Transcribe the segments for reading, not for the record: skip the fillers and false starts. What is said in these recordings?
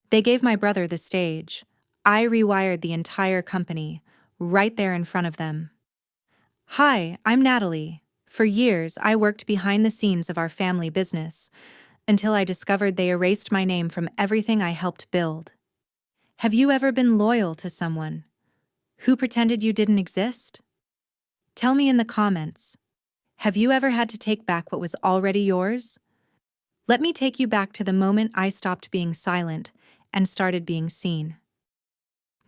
They gave my brother the stage. I rewired the entire company, right there in front of them. Hi, I'm Natalie. For years, I worked behind the scenes of our family business, until I discovered they erased my name from everything I helped build. Have you ever been loyal to someone who pretended you didn't exist? Tell me in the comments. Have you ever had to take back what was already yours? Let me take you back to the moment I stopped being silent and started being seen.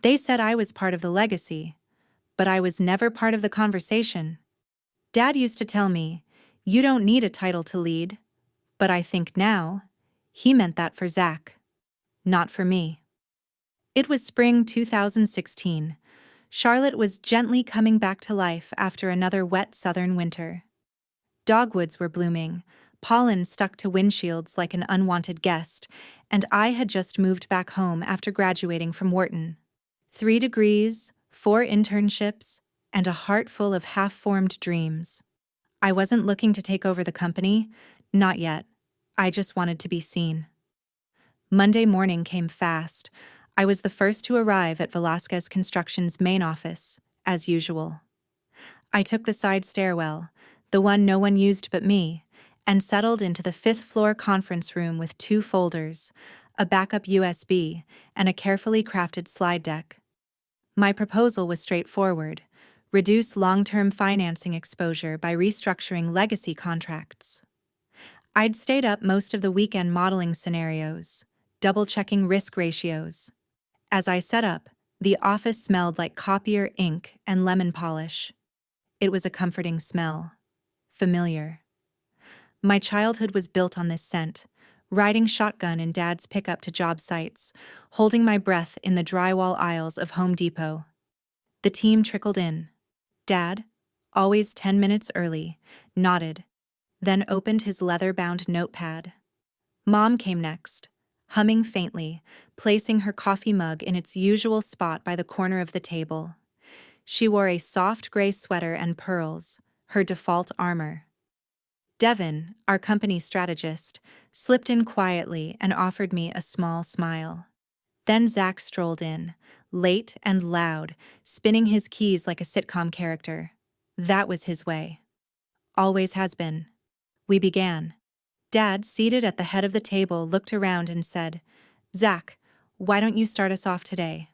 They said I was part of the legacy, but I was never part of the conversation. Dad used to tell me, "You don't need a title to lead," but I think now, he meant that for Zach, not for me. It was spring 2016. Charlotte was gently coming back to life after another wet southern winter. Dogwoods were blooming, pollen stuck to windshields like an unwanted guest, and I had just moved back home after graduating from Wharton. 3 degrees, 4 internships, and a heart full of half-formed dreams. I wasn't looking to take over the company, not yet. I just wanted to be seen. Monday morning came fast. I was the first to arrive at Velasquez Construction's main office, as usual. I took the side stairwell, the one no one used but me, and settled into the 5th-floor conference room with 2 folders, a backup USB, and a carefully crafted slide deck. My proposal was straightforward: reduce long-term financing exposure by restructuring legacy contracts. I'd stayed up most of the weekend modeling scenarios, double-checking risk ratios. As I set up, the office smelled like copier ink and lemon polish. It was a comforting smell. Familiar. My childhood was built on this scent, riding shotgun in Dad's pickup to job sites, holding my breath in the drywall aisles of Home Depot. The team trickled in. Dad, always 10 minutes early, nodded, then opened his leather-bound notepad. Mom came next, humming faintly, placing her coffee mug in its usual spot by the corner of the table. She wore a soft gray sweater and pearls, her default armor. Devin, our company strategist, slipped in quietly and offered me a small smile. Then Zach strolled in, late and loud, spinning his keys like a sitcom character. That was his way. Always has been. We began. Dad, seated at the head of the table, looked around and said, "Zach, why don't you start us off today?"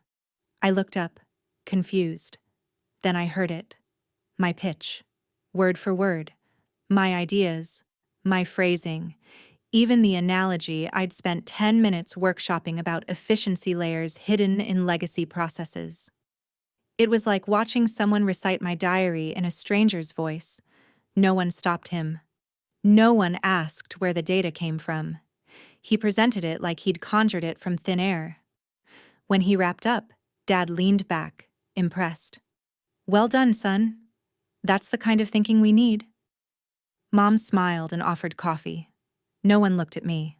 I looked up, confused. Then I heard it. My pitch. Word for word. My ideas. My phrasing. Even the analogy I'd spent 10 minutes workshopping about efficiency layers hidden in legacy processes. It was like watching someone recite my diary in a stranger's voice. No one stopped him. No one asked where the data came from. He presented it like he'd conjured it from thin air. When he wrapped up, Dad leaned back, impressed. "Well done, son. That's the kind of thinking we need." Mom smiled and offered coffee. No one looked at me.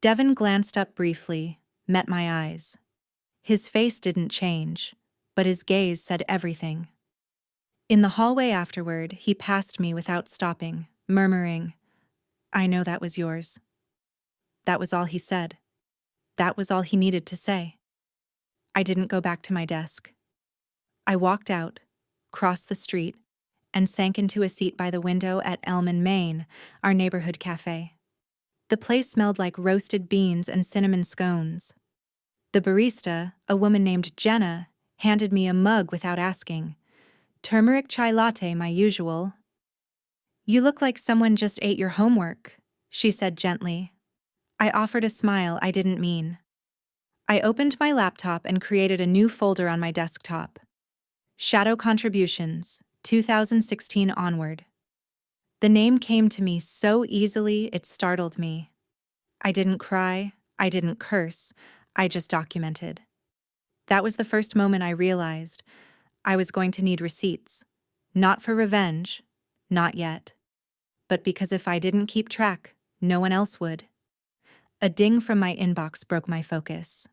Devin glanced up briefly, met my eyes. His face didn't change, but his gaze said everything. In the hallway afterward, he passed me without stopping, murmuring, "I know that was yours." That was all he said. That was all he needed to say. I didn't go back to my desk. I walked out, crossed the street, and sank into a seat by the window at Elm and Main, our neighborhood cafe. The place smelled like roasted beans and cinnamon scones. The barista, a woman named Jenna, handed me a mug without asking. "Turmeric chai latte, my usual." "You look like someone just ate your homework," she said gently. I offered a smile I didn't mean. I opened my laptop and created a new folder on my desktop. Shadow Contributions, 2016 onward. The name came to me so easily it startled me. I didn't cry, I didn't curse, I just documented. That was the first moment I realized I was going to need receipts. Not for revenge, not yet. But because if I didn't keep track, no one else would. A ding from my inbox broke my focus.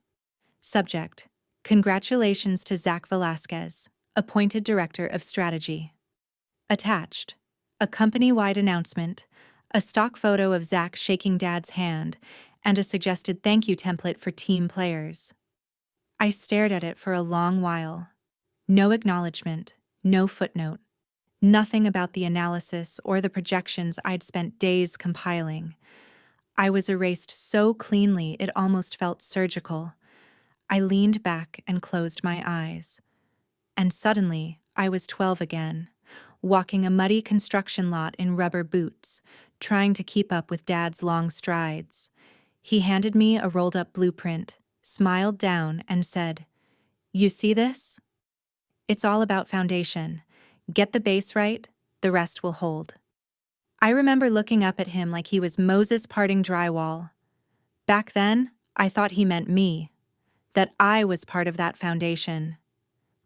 Subject: Congratulations to Zach Velasquez, appointed Director of Strategy. Attached: a company-wide announcement, a stock photo of Zach shaking Dad's hand, and a suggested thank you template for team players. I stared at it for a long while. No acknowledgement, no footnote, nothing about the analysis or the projections I'd spent days compiling. I was erased so cleanly it almost felt surgical. I leaned back and closed my eyes. And suddenly, I was 12 again, walking a muddy construction lot in rubber boots, trying to keep up with Dad's long strides. He handed me a rolled-up blueprint, smiled down, and said, "You see this? It's all about foundation. Get the base right, the rest will hold." I remember looking up at him like he was Moses parting drywall. Back then, I thought he meant me, that I was part of that foundation.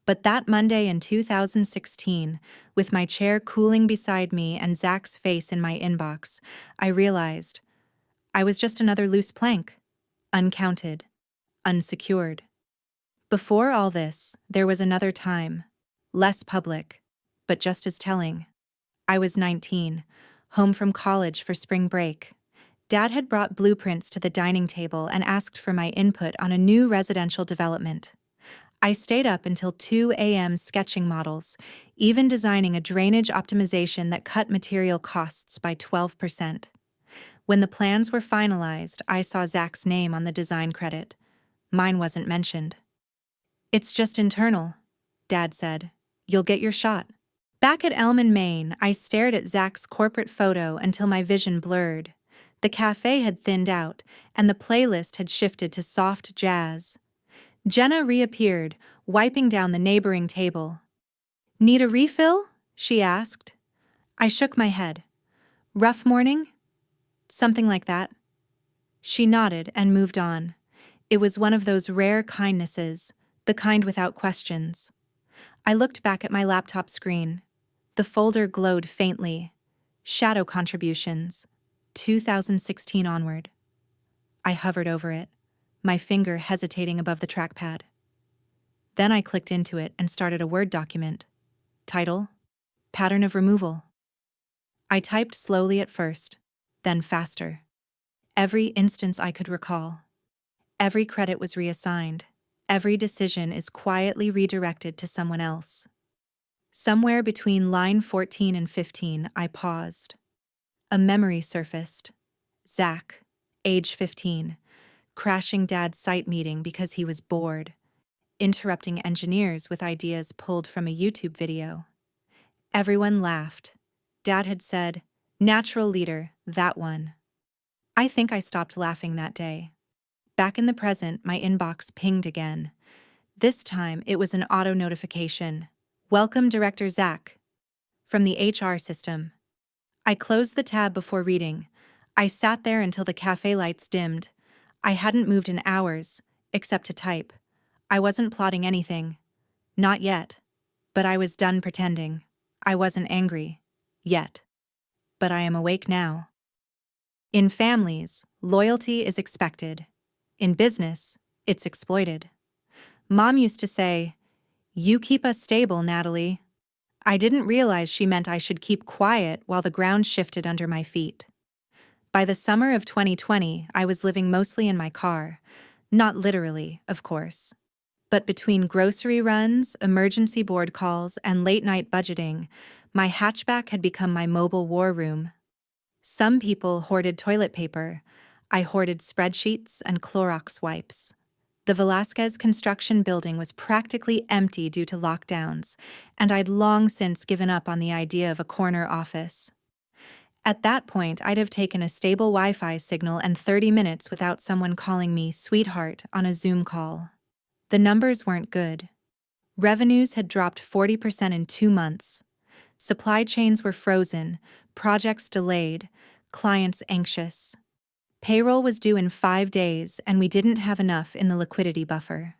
But that Monday in 2016, with my chair cooling beside me and Zach's face in my inbox, I realized I was just another loose plank, uncounted, unsecured. Before all this, there was another time, less public, but just as telling. I was 19, home from college for spring break. Dad had brought blueprints to the dining table and asked for my input on a new residential development. I stayed up until 2 a.m. sketching models, even designing a drainage optimization that cut material costs by 12%. When the plans were finalized, I saw Zach's name on the design credit. Mine wasn't mentioned. "It's just internal," Dad said. "You'll get your shot." Back at Elm, Maine, I stared at Zach's corporate photo until my vision blurred. The cafe had thinned out, and the playlist had shifted to soft jazz. Jenna reappeared, wiping down the neighboring table. "Need a refill?" she asked. I shook my head. "Rough morning?" "Something like that." She nodded and moved on. It was one of those rare kindnesses, the kind without questions. I looked back at my laptop screen. The folder glowed faintly. Shadow contributions, 2016 onward. I hovered over it, my finger hesitating above the trackpad. Then I clicked into it and started a Word document. Title: Pattern of Removal. I typed slowly at first, then faster. Every instance I could recall. Every credit was reassigned. Every decision is quietly redirected to someone else. Somewhere between line 14 and 15, I paused. A memory surfaced. Zach, age 15, crashing Dad's site meeting because he was bored, interrupting engineers with ideas pulled from a YouTube video. Everyone laughed. Dad had said, "Natural leader, that one." I think I stopped laughing that day. Back in the present, my inbox pinged again. This time, it was an auto notification. "Welcome, Director Zach," from the HR system. I closed the tab before reading. I sat there until the cafe lights dimmed. I hadn't moved in hours, except to type. I wasn't plotting anything. Not yet. But I was done pretending. I wasn't angry. Yet. But I am awake now. In families, loyalty is expected. In business, it's exploited. Mom used to say, "You keep us stable, Natalie." I didn't realize she meant I should keep quiet while the ground shifted under my feet. By the summer of 2020, I was living mostly in my car. Not literally, of course. But between grocery runs, emergency board calls, and late-night budgeting, my hatchback had become my mobile war room. Some people hoarded toilet paper. I hoarded spreadsheets and Clorox wipes. The Velasquez construction building was practically empty due to lockdowns, and I'd long since given up on the idea of a corner office. At that point, I'd have taken a stable Wi-Fi signal and 30 minutes without someone calling me sweetheart on a Zoom call. The numbers weren't good. Revenues had dropped 40% in 2 months. Supply chains were frozen, projects delayed, clients anxious. Payroll was due in 5 days, and we didn't have enough in the liquidity buffer.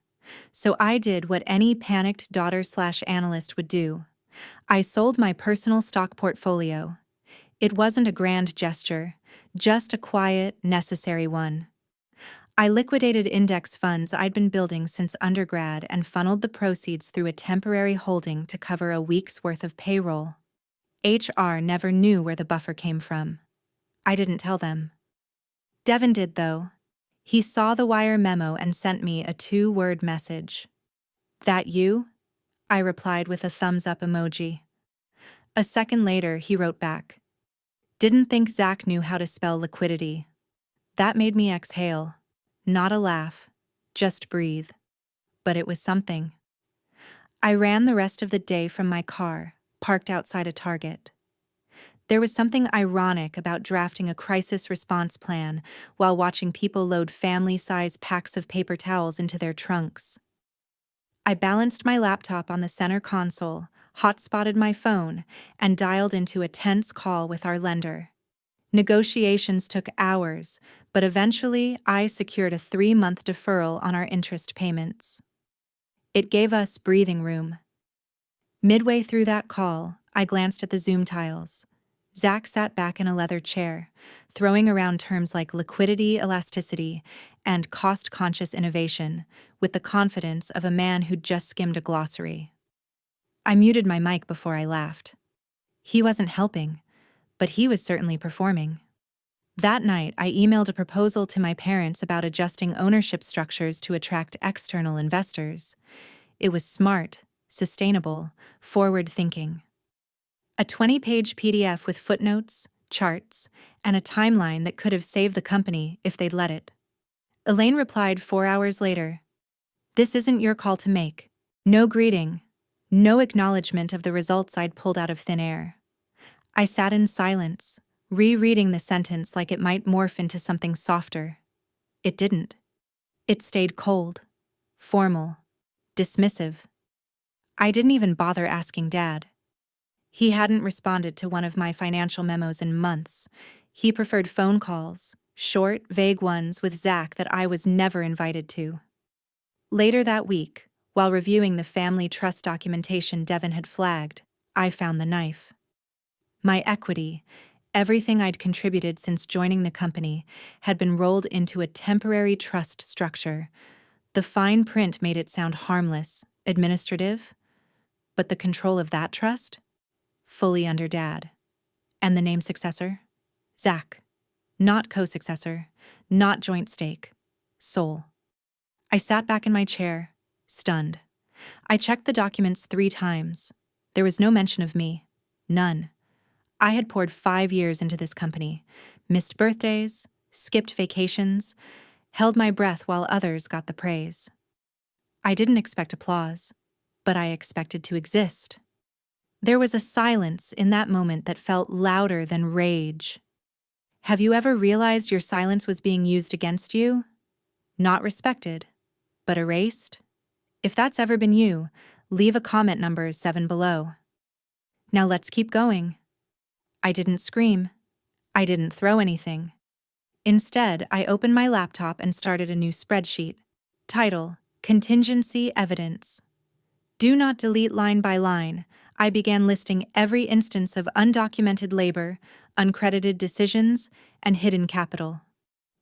So I did what any panicked daughter/analyst would do. I sold my personal stock portfolio. It wasn't a grand gesture, just a quiet, necessary one. I liquidated index funds I'd been building since undergrad and funneled the proceeds through a temporary holding to cover a week's worth of payroll. HR never knew where the buffer came from. I didn't tell them. Devin did, though. He saw the wire memo and sent me a 2-word message. "That you?" I replied with a thumbs up emoji. A second later, he wrote back, "Didn't think Zach knew how to spell liquidity." That made me exhale. Not a laugh, just breathe. But it was something. I ran the rest of the day from my car, parked outside a Target. There was something ironic about drafting a crisis response plan while watching people load family-size packs of paper towels into their trunks. I balanced my laptop on the center console, hotspotted my phone, and dialed into a tense call with our lender. Negotiations took hours, but eventually I secured a 3-month deferral on our interest payments. It gave us breathing room. Midway through that call, I glanced at the Zoom tiles. Zach sat back in a leather chair, throwing around terms like liquidity elasticity and cost-conscious innovation with the confidence of a man who'd just skimmed a glossary. I muted my mic before I laughed. He wasn't helping, but he was certainly performing. That night, I emailed a proposal to my parents about adjusting ownership structures to attract external investors. It was smart, sustainable, forward-thinking. A 20-page PDF with footnotes, charts, and a timeline that could have saved the company if they'd let it. Elaine replied 4 hours later, "This isn't your call to make." No greeting, no acknowledgement of the results I'd pulled out of thin air. I sat in silence, rereading the sentence like it might morph into something softer. It didn't. It stayed cold, formal, dismissive. I didn't even bother asking Dad. He hadn't responded to one of my financial memos in months. He preferred phone calls, short, vague ones with Zach that I was never invited to. Later that week, while reviewing the family trust documentation Devin had flagged, I found the knife. My equity, everything I'd contributed since joining the company, had been rolled into a temporary trust structure. The fine print made it sound harmless, administrative, but the control of that trust? Fully under Dad. And the name successor? Zach. Not co-successor, not joint stake. Sole. I sat back in my chair, stunned. I checked the documents 3 times. There was no mention of me. None. I had poured 5 years into this company, missed birthdays, skipped vacations, held my breath while others got the praise. I didn't expect applause, but I expected to exist. There was a silence in that moment that felt louder than rage. Have you ever realized your silence was being used against you? Not respected, but erased? If that's ever been you, leave a comment number 7 below. Now let's keep going. I didn't scream. I didn't throw anything. Instead, I opened my laptop and started a new spreadsheet. Title: Contingency Evidence. Do not delete line by line. I began listing every instance of undocumented labor, uncredited decisions, and hidden capital.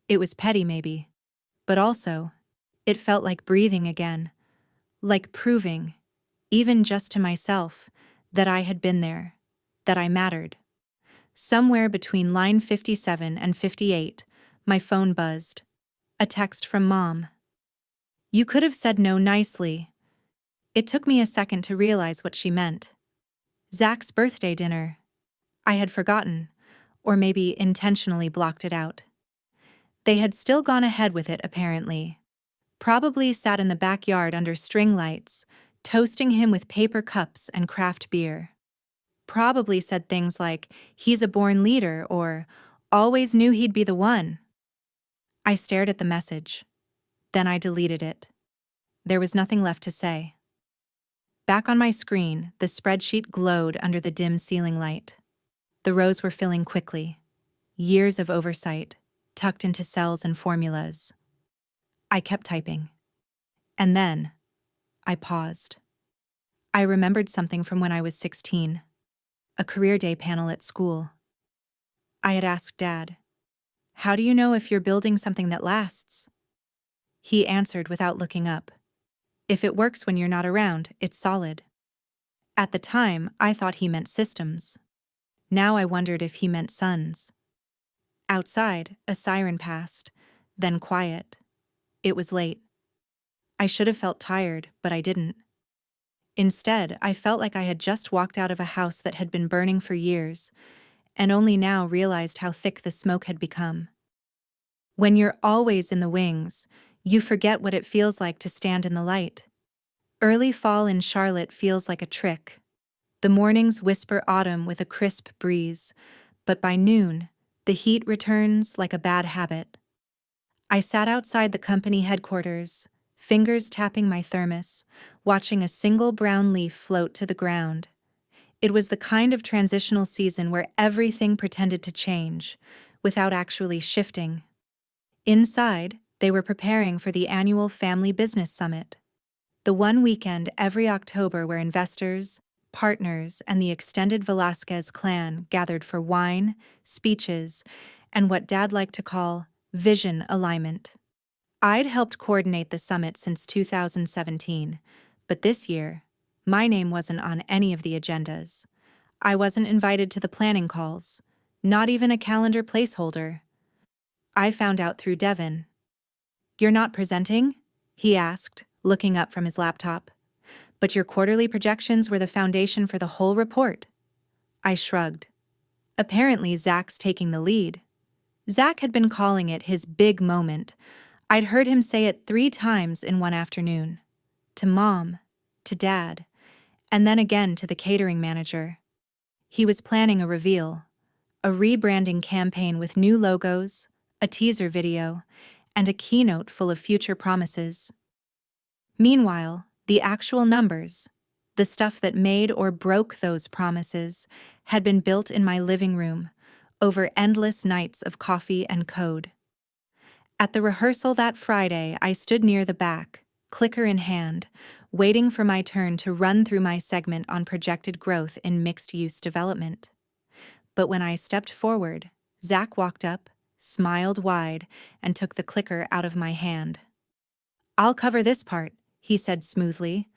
It was petty, maybe. But also, it felt like breathing again. Like proving, even just to myself, that I had been there, that I mattered. Somewhere between line 57 and 58, my phone buzzed. A text from Mom. "You could have said no nicely." It took me a second to realize what she meant. Zach's birthday dinner. I had forgotten, or maybe intentionally blocked it out. They had still gone ahead with it, apparently. Probably sat in the backyard under string lights, toasting him with paper cups and craft beer. Probably said things like, "He's a born leader," or "Always knew he'd be the one." I stared at the message. Then I deleted it. There was nothing left to say. Back on my screen, the spreadsheet glowed under the dim ceiling light. The rows were filling quickly. Years of oversight, tucked into cells and formulas. I kept typing. And then, I paused. I remembered something from when I was 16. A career day panel at school. I had asked Dad, "How do you know if you're building something that lasts?" He answered without looking up. "If it works when you're not around, it's solid." At the time, I thought he meant systems. Now I wondered if he meant sons. Outside, a siren passed. then quiet. It was late. I should have felt tired, but I didn't. Instead, I felt like I had just walked out of a house that had been burning for years, and only now realized how thick the smoke had become. When you're always in the wings, you forget what it feels like to stand in the light. Early fall in Charlotte feels like a trick. The mornings whisper autumn with a crisp breeze, but by noon, the heat returns like a bad habit. I sat outside the company headquarters, fingers tapping my thermos, watching a single brown leaf float to the ground. It was the kind of transitional season where everything pretended to change, without actually shifting. Inside, they were preparing for the annual Family Business Summit, the one weekend every October where investors, partners, and the extended Velasquez clan gathered for wine, speeches, and what Dad liked to call vision alignment. I'd helped coordinate the summit since 2017, but this year, my name wasn't on any of the agendas. I wasn't invited to the planning calls, not even a calendar placeholder. I found out through Devin. "You're not presenting?" he asked, looking up from his laptop. "But your quarterly projections were the foundation for the whole report." I shrugged. Apparently, Zach's taking the lead. Zach had been calling it his big moment. I'd heard him say it 3 times in one afternoon. To Mom, to Dad, and then again to the catering manager. He was planning a reveal, a rebranding campaign with new logos, a teaser video, and a keynote full of future promises. Meanwhile, the actual numbers, the stuff that made or broke those promises, had been built in my living room, over endless nights of coffee and code. At the rehearsal that Friday, I stood near the back, clicker in hand, waiting for my turn to run through my segment on projected growth in mixed-use development. But when I stepped forward, Zach walked up, smiled wide, and took the clicker out of my hand. "I'll cover this part," he said smoothly.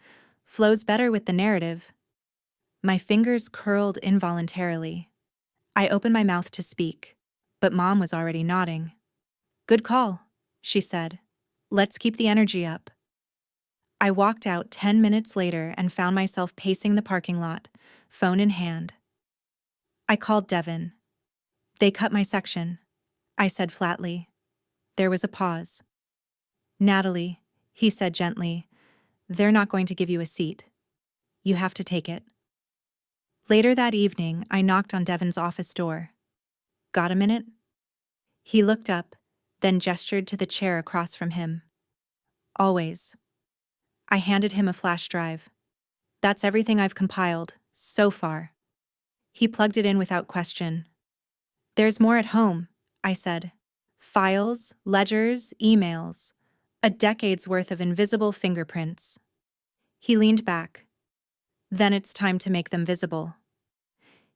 "Flows better with the narrative." My fingers curled involuntarily. I opened my mouth to speak, but Mom was already nodding. "Good call," she said. "Let's keep the energy up." I walked out 10 minutes later and found myself pacing the parking lot, phone in hand. I called Devin. "They cut my section," I said flatly. There was a pause. "Natalie," he said gently, "they're not going to give you a seat. You have to take it." Later that evening, I knocked on Devin's office door. "Got a minute?" He looked up, then gestured to the chair across from him. "Always." I handed him a flash drive. "That's everything I've compiled, so far." He plugged it in without question. "There's more at home," I said. "Files, ledgers, emails. A decade's worth of invisible fingerprints." He leaned back. "Then it's time to make them visible."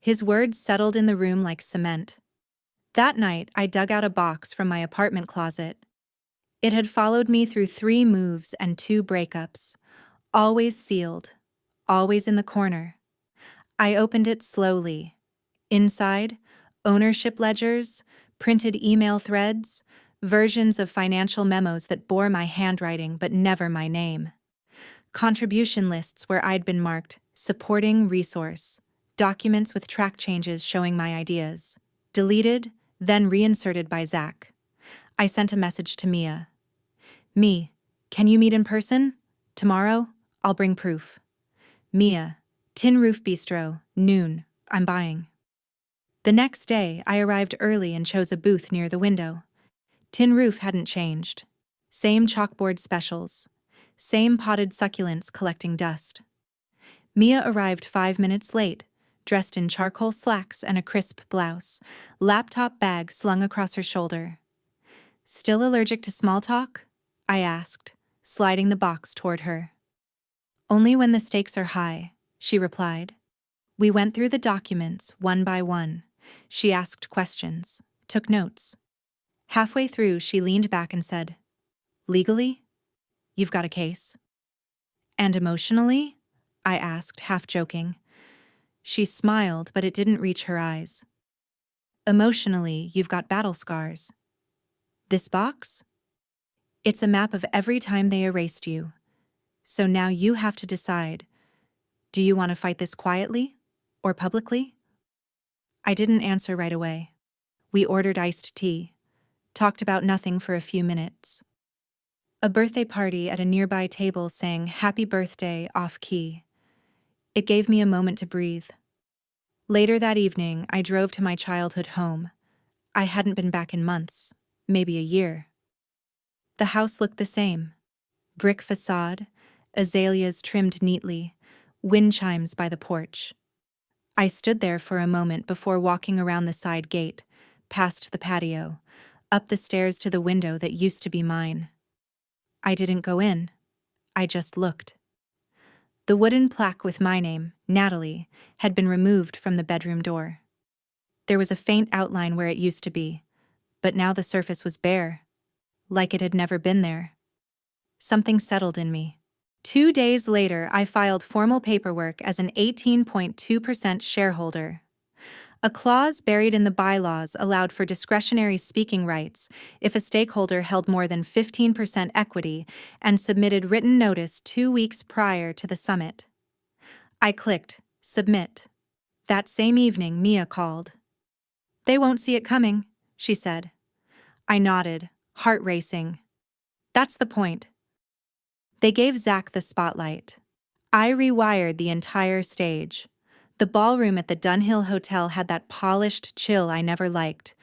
His words settled in the room like cement. That night, I dug out a box from my apartment closet. It had followed me through 3 moves and 2 breakups. Always sealed. Always in the corner. I opened it slowly. Inside, ownership ledgers, printed email threads, versions of financial memos that bore my handwriting but never my name. Contribution lists where I'd been marked supporting resource. Documents with track changes showing my ideas. Deleted, then reinserted by Zach. I sent a message to Mia. "Me, can you meet in person? Tomorrow? I'll bring proof." Mia, Tin Roof Bistro, noon, I'm buying. The next day, I arrived early and chose a booth near the window. Tin Roof hadn't changed. Same chalkboard specials. Same potted succulents collecting dust. Mia arrived 5 minutes late, dressed in charcoal slacks and a crisp blouse, laptop bag slung across her shoulder. "Still allergic to small talk?" I asked, sliding the box toward her. "Only when the stakes are high," she replied. We went through the documents one by one. She asked questions, took notes. Halfway through, she leaned back and said, "Legally? You've got a case?" "And emotionally?" I asked, half joking. She smiled, but it didn't reach her eyes. "Emotionally, you've got battle scars." "This box?" It's a map of every time they erased you. So now you have to decide, do you want to fight this quietly or publicly? I didn't answer right away. We ordered iced tea, talked about nothing for a few minutes. A birthday party at a nearby table sang "Happy Birthday" off-key. It gave me a moment to breathe. Later that evening, I drove to my childhood home. I hadn't been back in months, maybe a year. The house looked the same. Brick facade, azaleas trimmed neatly, wind chimes by the porch. I stood there for a moment before walking around the side gate, past the patio, up the stairs to the window that used to be mine. I didn't go in. I just looked. The wooden plaque with my name, Natalie, had been removed from the bedroom door. There was a faint outline where it used to be, but now the surface was bare, like it had never been there. Something settled in me. 2 days later, I filed formal paperwork as an 18.2% shareholder. A clause buried in the bylaws allowed for discretionary speaking rights if a stakeholder held more than 15% equity and submitted written notice 2 weeks prior to the summit. I clicked Submit. That same evening, Mia called. "They won't see it coming," she said. I nodded, heart racing. That's the point. They gave Zach the spotlight. I rewired the entire stage. The ballroom at the Dunhill Hotel had that polished chill I never liked.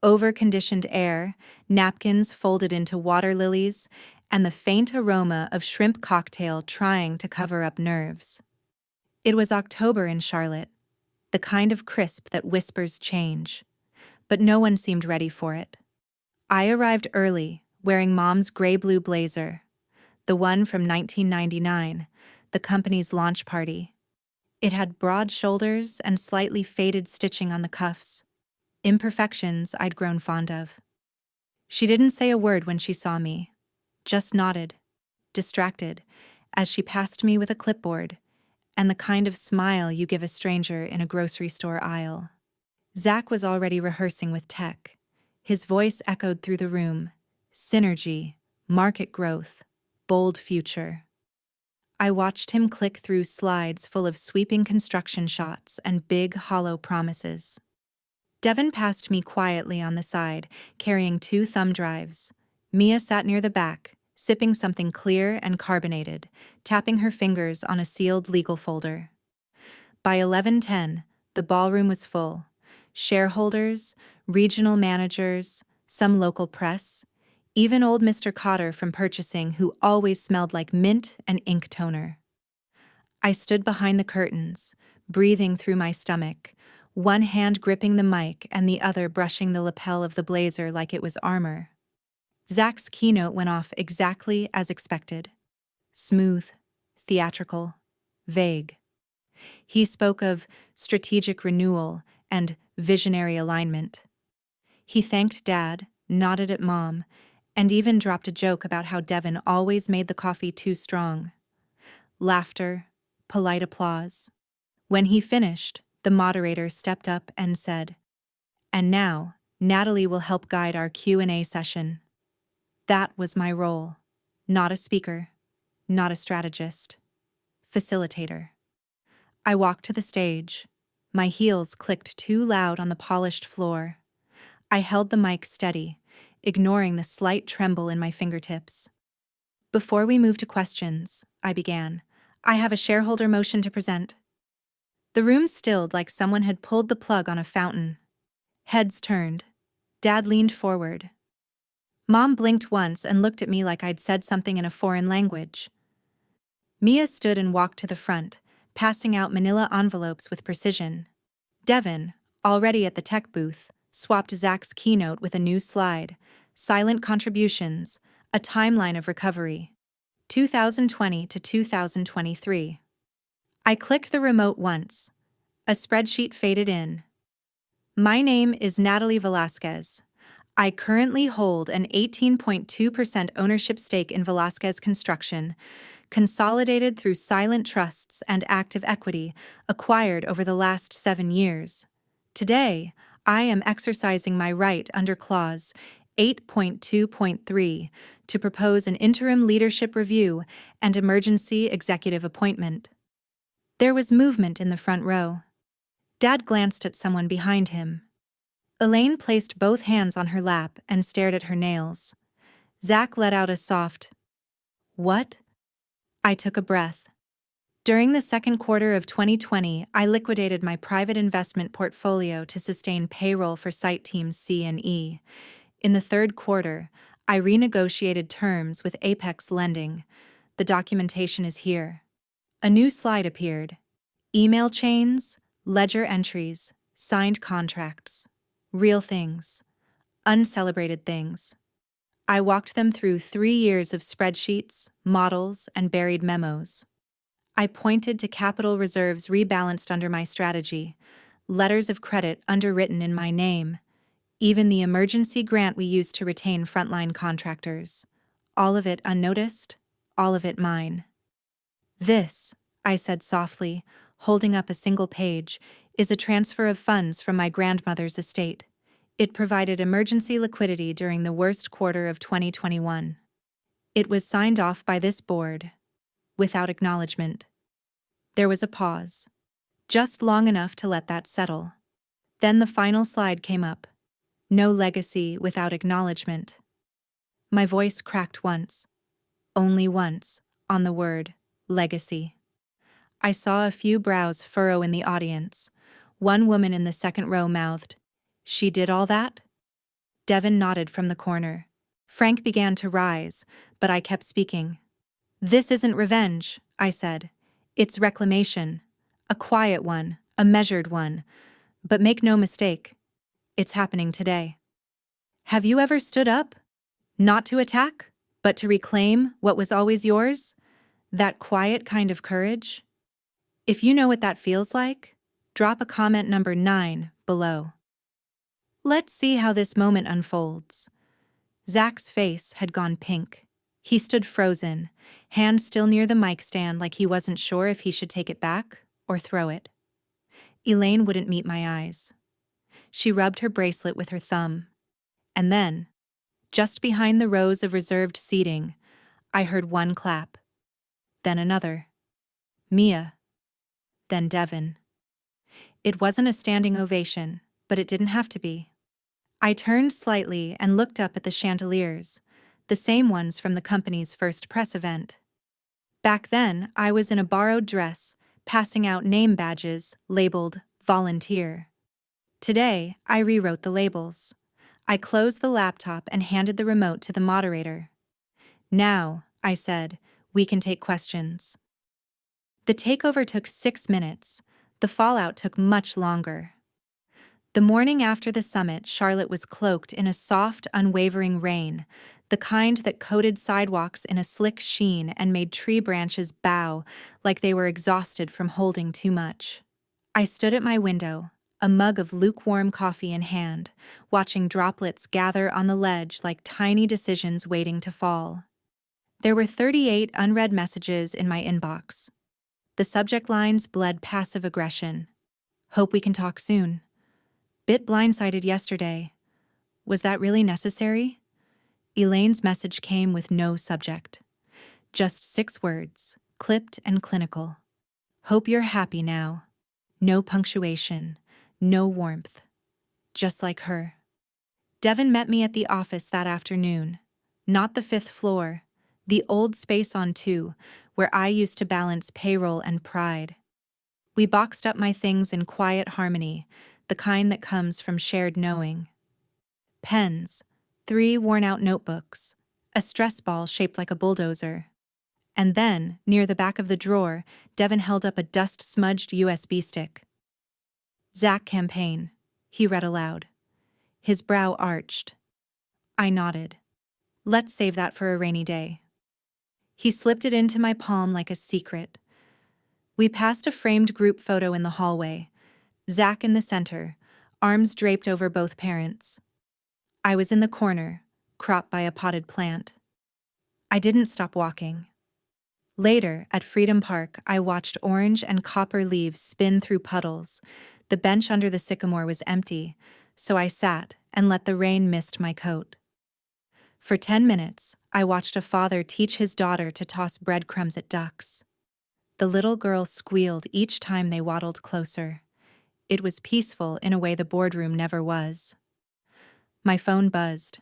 Over-conditioned air, napkins folded into water lilies, and the faint aroma of shrimp cocktail trying to cover up nerves. It was October in Charlotte, the kind of crisp that whispers change. But no one seemed ready for it. I arrived early, wearing Mom's gray-blue blazer, the one from 1999, the company's launch party. It had broad shoulders and slightly faded stitching on the cuffs, imperfections I'd grown fond of. She didn't say a word when she saw me, just nodded, distracted, as she passed me with a clipboard and the kind of smile you give a stranger in a grocery store aisle. Zach was already rehearsing with tech. His voice echoed through the room. Synergy, market growth, bold future. I watched him click through slides full of sweeping construction shots and big, hollow promises. Devin passed me quietly on the side, carrying 2 thumb drives. Mia sat near the back, sipping something clear and carbonated, tapping her fingers on a sealed legal folder. By 11:10, the ballroom was full. Shareholders, regional managers, some local press, even old Mr. Cotter from purchasing who always smelled like mint and ink toner. I stood behind the curtains, breathing through my stomach, one hand gripping the mic and the other brushing the lapel of the blazer like it was armor. Zach's keynote went off exactly as expected. Smooth, theatrical, vague. He spoke of strategic renewal and visionary alignment. He thanked Dad, nodded at Mom, and even dropped a joke about how Devin always made the coffee too strong. Laughter, polite applause. When he finished, the moderator stepped up and said, "And now, Natalie will help guide our Q&A session." That was my role. Not a speaker, not a strategist. Facilitator. I walked to the stage. My heels clicked too loud on the polished floor. I held the mic steady, ignoring the slight tremble in my fingertips. "Before we move to questions," I began, "I have a shareholder motion to present." The room stilled like someone had pulled the plug on a fountain. Heads turned. Dad leaned forward. Mom blinked once and looked at me like I'd said something in a foreign language. Mia stood and walked to the front, passing out manila envelopes with precision. Devin, already at the tech booth, swapped Zach's keynote with a new slide, Silent Contributions, a timeline of recovery, 2020 to 2023. I clicked the remote once. A spreadsheet faded in. My name is Natalie Velasquez. I currently hold an 18.2% ownership stake in Velasquez Construction, consolidated through silent trusts and active equity acquired over the last 7 years. Today, I am exercising my right under Clause 8.2.3 to propose an interim leadership review and emergency executive appointment. There was movement in the front row. Dad glanced at someone behind him. Elaine placed both hands on her lap and stared at her nails. Zach let out a soft, "What?" I took a breath. During the second quarter of 2020, I liquidated my private investment portfolio to sustain payroll for site teams C and E. In the third quarter, I renegotiated terms with Apex Lending. The documentation is here. A new slide appeared. Email chains, ledger entries, signed contracts. Real things. Uncelebrated things. I walked them through 3 years of spreadsheets, models, and buried memos. I pointed to capital reserves rebalanced under my strategy, letters of credit underwritten in my name, even the emergency grant we used to retain frontline contractors. All of it unnoticed, all of it mine. This, I said softly, holding up a single page, is a transfer of funds from my grandmother's estate. It provided emergency liquidity during the worst quarter of 2021. It was signed off by this board, without acknowledgement. There was a pause, just long enough to let that settle. Then the final slide came up. No legacy without acknowledgement. My voice cracked once, only once, on the word legacy. I saw a few brows furrow in the audience. One woman in the second row mouthed, "She did all that?" Devin nodded from the corner. Frank began to rise, but I kept speaking. "This isn't revenge," I said. "It's reclamation. A quiet one, a measured one. But make no mistake, it's happening today." Have you ever stood up? Not to attack, but to reclaim what was always yours? That quiet kind of courage? If you know what that feels like, drop a comment number 9 below. Let's see how this moment unfolds. Zach's face had gone pink. He stood frozen, hand still near the mic stand like he wasn't sure if he should take it back or throw it. Elaine wouldn't meet my eyes. She rubbed her bracelet with her thumb. And then, just behind the rows of reserved seating, I heard one clap. Then another. Mia. Then Devin. It wasn't a standing ovation, but it didn't have to be. I turned slightly and looked up at the chandeliers, the same ones from the company's first press event. Back then, I was in a borrowed dress, passing out name badges labeled volunteer. Today, I rewrote the labels. I closed the laptop and handed the remote to the moderator. "Now," I said, "we can take questions." The takeover took 6 minutes. The fallout took much longer. The morning after the summit, Charlotte was cloaked in a soft, unwavering rain, the kind that coated sidewalks in a slick sheen and made tree branches bow like they were exhausted from holding too much. I stood at my window, a mug of lukewarm coffee in hand, watching droplets gather on the ledge like tiny decisions waiting to fall. There were 38 unread messages in my inbox. The subject lines bled passive aggression. "Hope we can talk soon." "Bit blindsided yesterday. Was that really necessary?" Elaine's message came with no subject. Just 6 words, clipped and clinical. "Hope you're happy now." No punctuation, no warmth. Just like her. Devin met me at the office that afternoon. Not the 5th floor, the old space on 2, where I used to balance payroll and pride. We boxed up my things in quiet harmony, the kind that comes from shared knowing. Pens, 3 worn-out notebooks, a stress ball shaped like a bulldozer. And then, near the back of the drawer, Devin held up a dust-smudged USB stick. "Zach campaign," he read aloud. His brow arched. I nodded. "Let's save that for a rainy day." He slipped it into my palm like a secret. We passed a framed group photo in the hallway. Zach in the center, arms draped over both parents. I was in the corner, cropped by a potted plant. I didn't stop walking. Later, at Freedom Park, I watched orange and copper leaves spin through puddles. The bench under the sycamore was empty, so I sat and let the rain mist my coat. For 10 minutes, I watched a father teach his daughter to toss breadcrumbs at ducks. The little girl squealed each time they waddled closer. It was peaceful in a way the boardroom never was. My phone buzzed.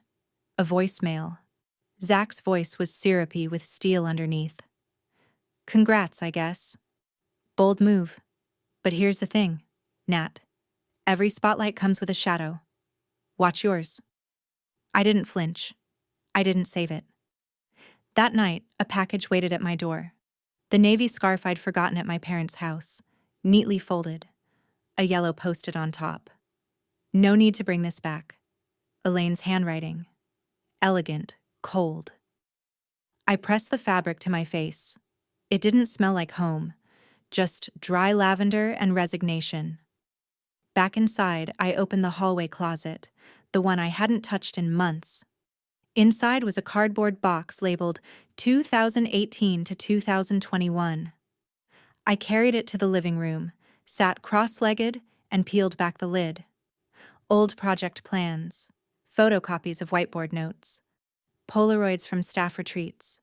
A voicemail. Zach's voice was syrupy with steel underneath. Congrats, I guess. Bold move. But here's the thing, Nat. Every spotlight comes with a shadow. Watch yours. I didn't flinch. I didn't save it. That night, a package waited at my door. The navy scarf I'd forgotten at my parents' house, neatly folded. A yellow post-it on top. No need to bring this back. Elaine's handwriting. Elegant, cold. I pressed the fabric to my face. It didn't smell like home, just dry lavender and resignation. Back inside, I opened the hallway closet, the one I hadn't touched in months. Inside was a cardboard box labeled 2018 to 2021. I carried it to the living room, sat cross-legged, and peeled back the lid. Old project plans, photocopies of whiteboard notes, Polaroids from staff retreats,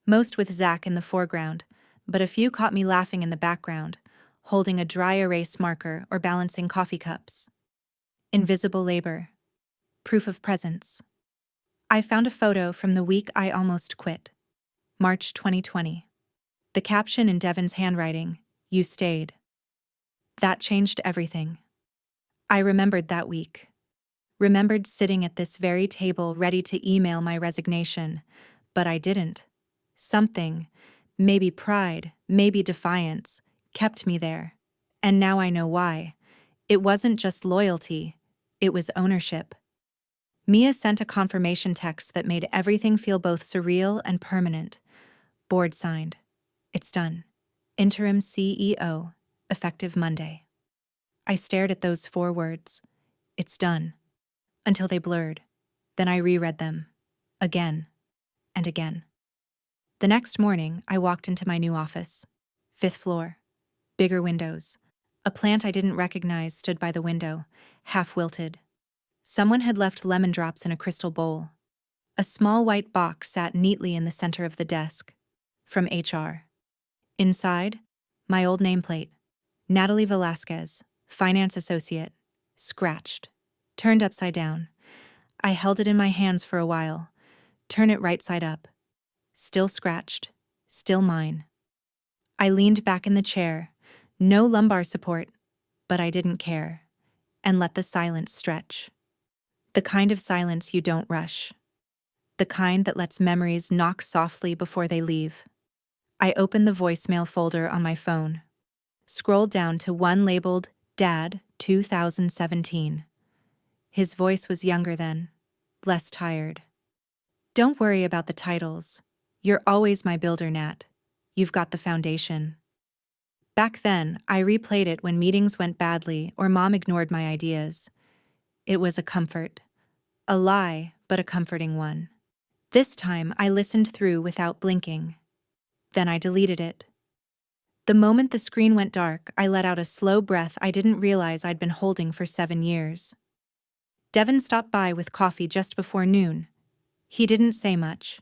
most with Zach in the foreground, but a few caught me laughing in the background, holding a dry erase marker or balancing coffee cups. Invisible labor. Proof of presence. I found a photo from the week I almost quit. March 2020. The caption in Devin's handwriting, "You stayed." That changed everything. I remembered that week. Remembered sitting at this very table ready to email my resignation, but I didn't. Something, maybe pride, maybe defiance, kept me there. And now I know why. It wasn't just loyalty, it was ownership. Mia sent a confirmation text that made everything feel both surreal and permanent. Board signed. It's done. Interim CEO, effective Monday. I stared at those 4 words. It's done. Until they blurred. Then I reread them. Again. And again. The next morning, I walked into my new office. 5th floor. Bigger windows. A plant I didn't recognize stood by the window, half wilted. Someone had left lemon drops in a crystal bowl. A small white box sat neatly in the center of the desk. From HR. Inside, my old nameplate. Natalie Velasquez, finance associate. Scratched. Turned upside down. I held it in my hands for a while. Turn it right side up. Still scratched. Still mine. I leaned back in the chair. No lumbar support, but I didn't care. And let the silence stretch. The kind of silence you don't rush. The kind that lets memories knock softly before they leave. I opened the voicemail folder on my phone. Scrolled down to one labeled Dad 2017. His voice was younger then, less tired. Don't worry about the titles. You're always my builder, Nat. You've got the foundation. Back then, I replayed it when meetings went badly or Mom ignored my ideas. It was a comfort. A lie, but a comforting one. This time, I listened through without blinking. Then I deleted it. The moment the screen went dark, I let out a slow breath I didn't realize I'd been holding for 7 years. Devin stopped by with coffee just before noon. He didn't say much,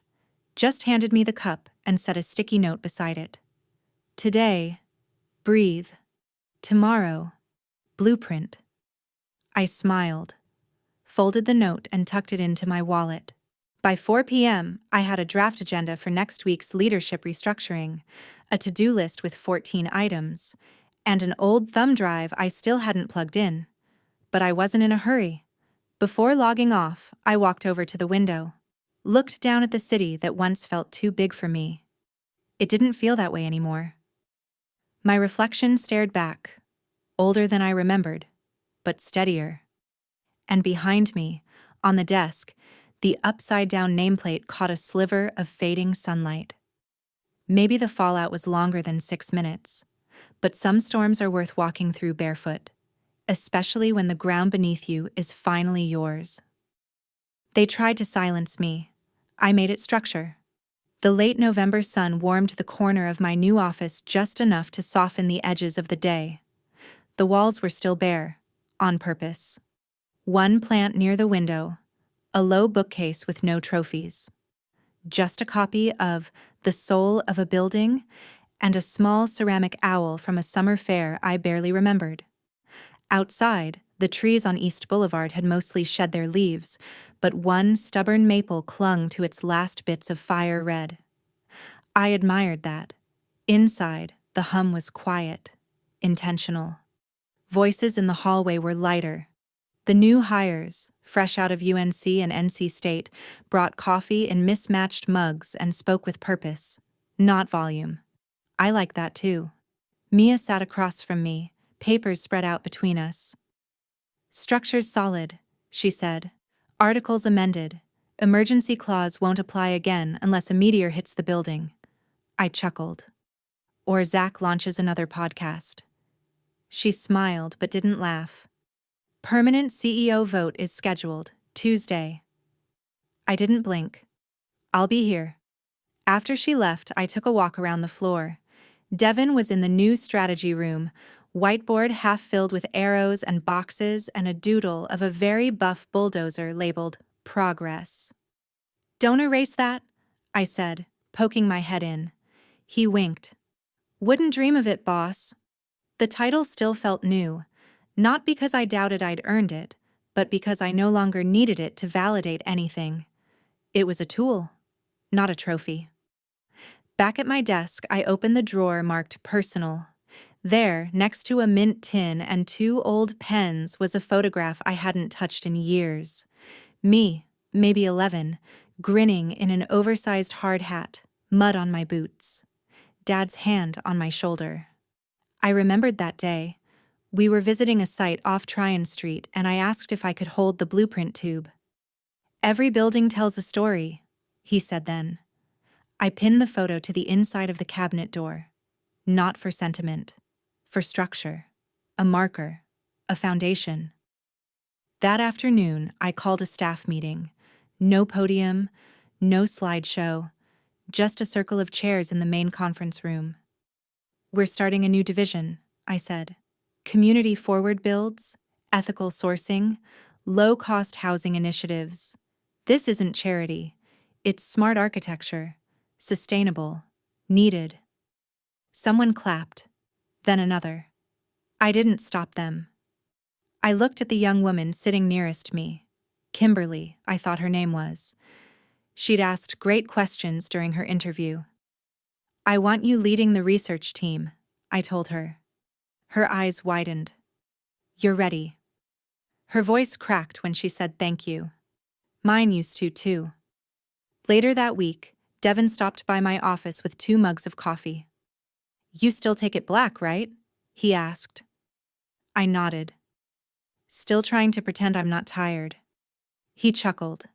just handed me the cup and set a sticky note beside it. Today, breathe. Tomorrow, blueprint. I smiled, folded the note and tucked it into my wallet. By 4 p.m., I had a draft agenda for next week's leadership restructuring, a to-do list with 14 items, and an old thumb drive I still hadn't plugged in. But I wasn't in a hurry. Before logging off, I walked over to the window, looked down at the city that once felt too big for me. It didn't feel that way anymore. My reflection stared back, older than I remembered, but steadier. And behind me, on the desk, the upside-down nameplate caught a sliver of fading sunlight. Maybe the fallout was longer than 6 minutes, but some storms are worth walking through barefoot, especially when the ground beneath you is finally yours. They tried to silence me. I made it structure. The late November sun warmed the corner of my new office just enough to soften the edges of the day. The walls were still bare, on purpose. One plant near the window, A low bookcase with no trophies. Just a copy of The Soul of a Building and a small ceramic owl from a summer fair I barely remembered. Outside, the trees on East Boulevard had mostly shed their leaves, but one stubborn maple clung to its last bits of fire red. I admired that. Inside, the hum was quiet, intentional. Voices in the hallway were lighter. The new hires, fresh out of UNC and NC State, brought coffee in mismatched mugs and spoke with purpose, not volume. I like that too. Mia sat across from me, papers spread out between us. Structure's solid, she said. Articles amended. Emergency clause won't apply again unless a meteor hits the building. I chuckled. Or Zach launches another podcast. She smiled but didn't laugh. Permanent CEO vote is scheduled, Tuesday. I didn't blink. I'll be here. After she left, I took a walk around the floor. Devin was in the new strategy room, whiteboard half filled with arrows and boxes and a doodle of a very buff bulldozer labeled Progress. Don't erase that, I said, poking my head in. He winked. Wouldn't dream of it, boss. The title still felt new, not because I doubted I'd earned it, but because I no longer needed it to validate anything. It was a tool, not a trophy. Back at my desk, I opened the drawer marked Personal. There, next to a mint tin and 2 old pens, was a photograph I hadn't touched in years. Me, maybe 11, grinning in an oversized hard hat, mud on my boots. Dad's hand on my shoulder. I remembered that day. We were visiting a site off Tryon Street, and I asked if I could hold the blueprint tube. Every building tells a story, he said then. I pinned the photo to the inside of the cabinet door. Not for sentiment. For structure. A marker. A foundation. That afternoon, I called a staff meeting. No podium, no slideshow, just a circle of chairs in the main conference room. We're starting a new division, I said. Community forward builds, ethical sourcing, low-cost housing initiatives. This isn't charity. It's smart architecture. Sustainable. Needed. Someone clapped. Then another. I didn't stop them. I looked at the young woman sitting nearest me. Kimberly, I thought her name was. She'd asked great questions during her interview. I want you leading the research team, I told her. Her eyes widened. You're ready. Her voice cracked when she said thank you. Mine used to, too. Later that week, Devin stopped by my office with 2 mugs of coffee. You still take it black, right? He asked. I nodded. Still trying to pretend I'm not tired. He chuckled.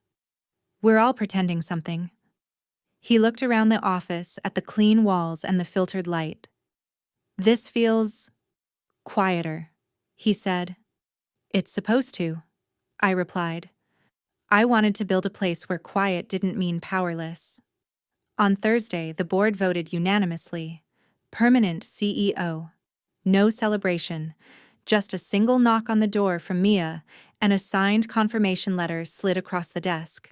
We're all pretending something. He looked around the office at the clean walls and the filtered light. This feels quieter, he said. It's supposed to, I replied. I wanted to build a place where quiet didn't mean powerless. On Thursday, the board voted unanimously. Permanent CEO. No celebration, just a single knock on the door from Mia and a signed confirmation letter slid across the desk.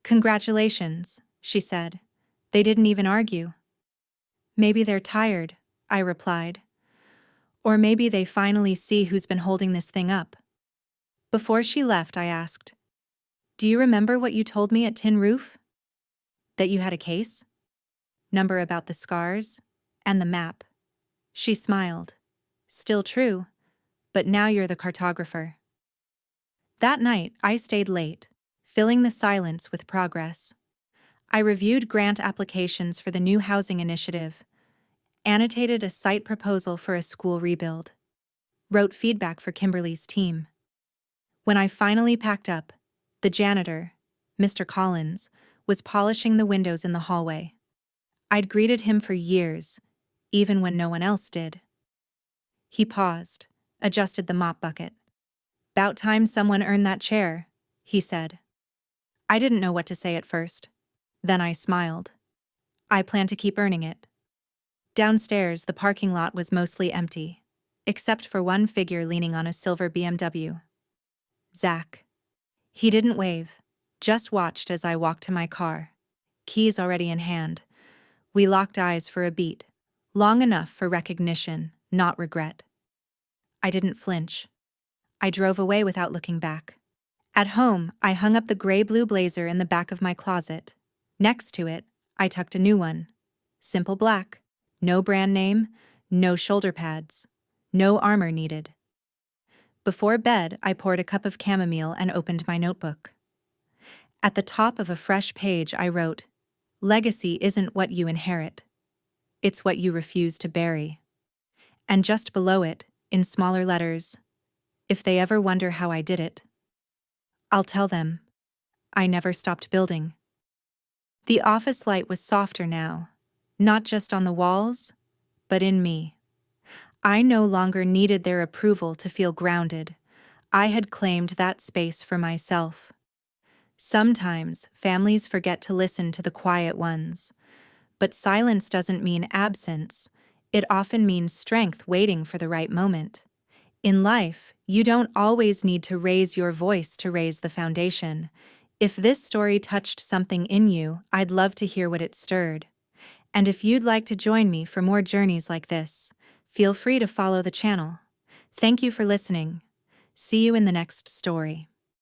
Congratulations, she said. They didn't even argue. Maybe they're tired, I replied. Or maybe they finally see who's been holding this thing up. Before she left, I asked, do you remember what you told me at Tin Roof? That you had a case? Number about the scars? And the map. She smiled. Still true, but now you're the cartographer. That night, I stayed late, filling the silence with progress. I reviewed grant applications for the new housing initiative, annotated a site proposal for a school rebuild, wrote feedback for Kimberly's team. When I finally packed up, the janitor, Mr. Collins, was polishing the windows in the hallway. I'd greeted him for years, even when no one else did. He paused, adjusted the mop bucket. "'Bout time someone earned that chair," he said. I didn't know what to say at first. Then I smiled. I plan to keep earning it. Downstairs, the parking lot was mostly empty, except for one figure leaning on a silver BMW. Zach. He didn't wave. just watched as I walked to my car, keys already in hand. We locked eyes for a beat, long enough for recognition, not regret. I didn't flinch. I drove away without looking back. At home, I hung up the gray-blue blazer in the back of my closet. Next to it, I tucked a new one. Simple black. No brand name, no shoulder pads, no armor needed. Before bed, I poured a cup of chamomile and opened my notebook. At the top of a fresh page, I wrote, "Legacy isn't what you inherit. It's what you refuse to bury." And just below it, in smaller letters, "If they ever wonder how I did it, I'll tell them. I never stopped building." The office light was softer now, not just on the walls, but in me. I no longer needed their approval to feel grounded. I had claimed that space for myself. Sometimes families forget to listen to the quiet ones, but silence doesn't mean absence. It often means strength waiting for the right moment. In life, you don't always need to raise your voice to raise the foundation. If this story touched something in you, I'd love to hear what it stirred. And if you'd like to join me for more journeys like this, feel free to follow the channel. Thank you for listening. See you in the next story.